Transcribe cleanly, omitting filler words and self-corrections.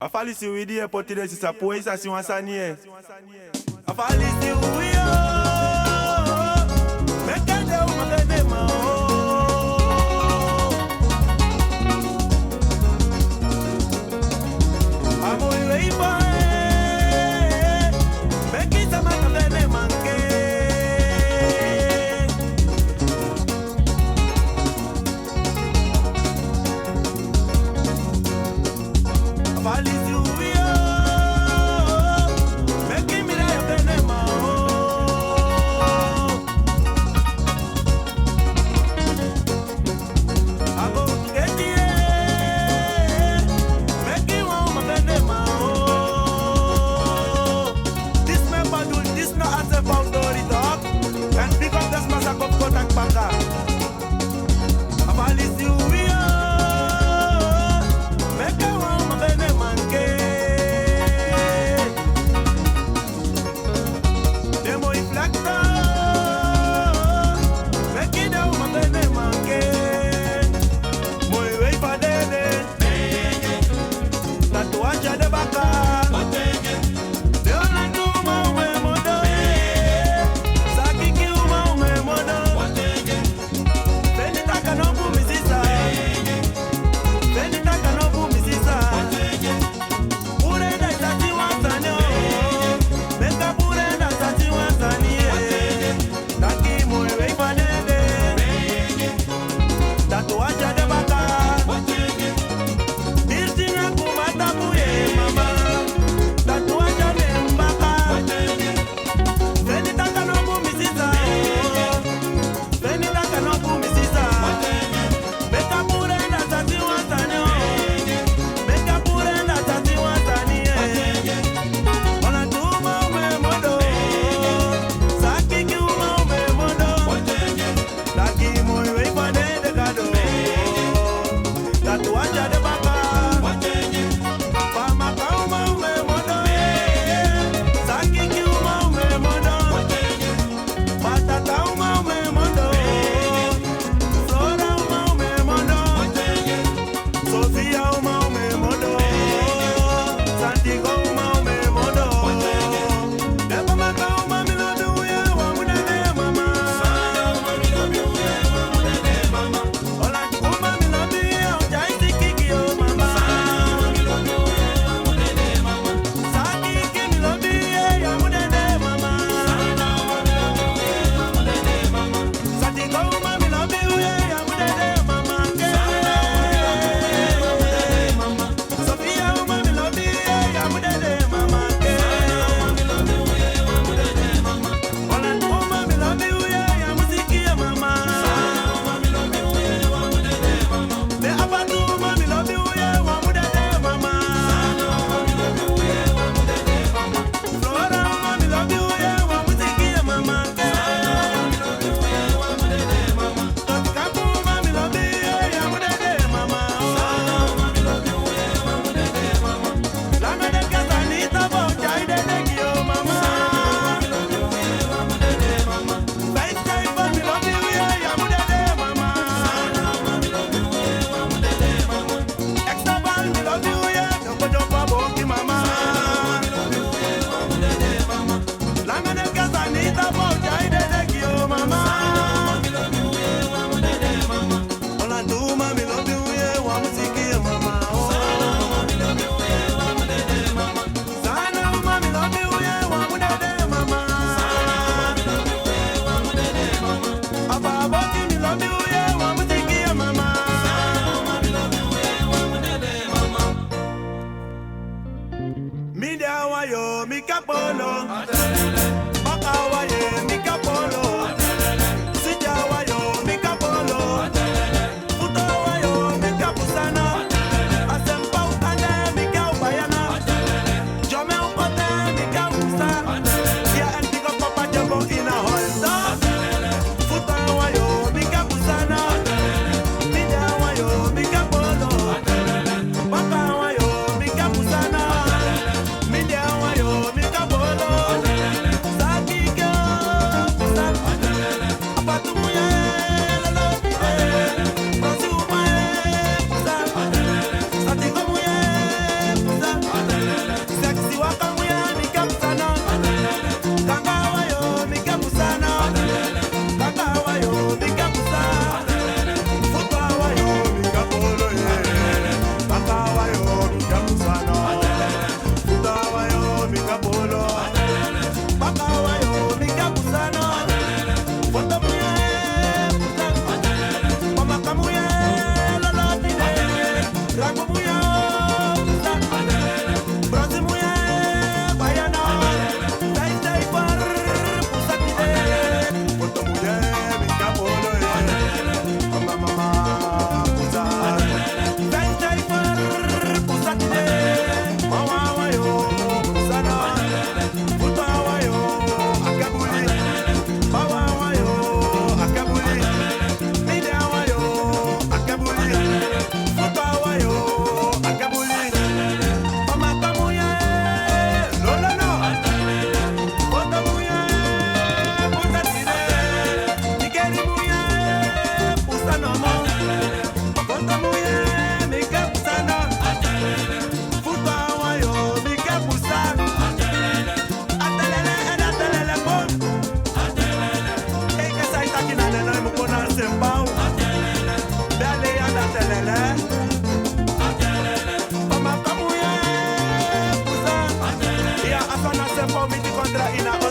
Afalisi widi e potile si sa poe sa si wansani e. Afalisi uyo, mekende u magene ma o. Amo iwe iba e, mekisa magene manke. Afalisi uyo, mekimira ya bene ma o. Abo ngeti e, mekiwa magene ma o. This member do this no as a boundary dog, and pick up this massacre of Kotak Banga. Afalisi uyo, mekiwa magene manke. Demo iflakta, mekida magene manke. Moi wei padene, tatuaje de baka. Deolandu maume modo, sakiki maume modo. Benita kanobu misisa, benita kanobu misisa. Purenda tati wansani o, meka purenda tati wansani e. Taki moi wei padene, tatuaje de baka. Dirtinga kumata buye mama, tatuaje de mbaka. Benita kanobu misisa, benita kanobu misisa. Meka purenda tati wansani o, meka purenda tati wansani e. Ona tuma ume modo, sakiki ume modo. Taki moi wei padene kado, tatuaje de baka. Fama kauma ume modo, sakiki ume modo. Batata ume modo, Flora ume modo, Sofia ume modo, Santiago ume modo. Deba makauma milodu ye wa mudane mama. Ola kuma milodu ye ojai sikiki o mama. Sakiki milodu ye ya mudane mama. Santiago milodu ye ya mudane mama. Sofia milodu ye ya mudane mama. Ola kuma milodu ye ya musiki ya mama. The abatu milodu ye wa mudane mama. Flora milodu ye wa musiki ya mama. Totikapu milodu ye ya mudane mama. Lana de Casanita bojai de negio mama. FaceTime milodu ye ya mudane mama. Extabal milodu ye dopo boki mama. Lana de Casanita bojai de negio mama. Ola tuma milodu ye wa musiki ya mama. Sana uma milodu ye wa mudane mama. Aba boki milodu ye wa musiki ya mama. Media wa yo mi kapolo. Baka wa ye mi kapolo. Sija wa yo mi kapolo. Futo wa yo mi kapusana. Asempa utane mi kaubayana. Jome upote mi kausa. Ya antigo papa jabo ina holda. Futo wa yo mi kapusana. Media wa yo mi kapolo. Baka wa yo mi kapusana. Media wa yo mi kapolo. in a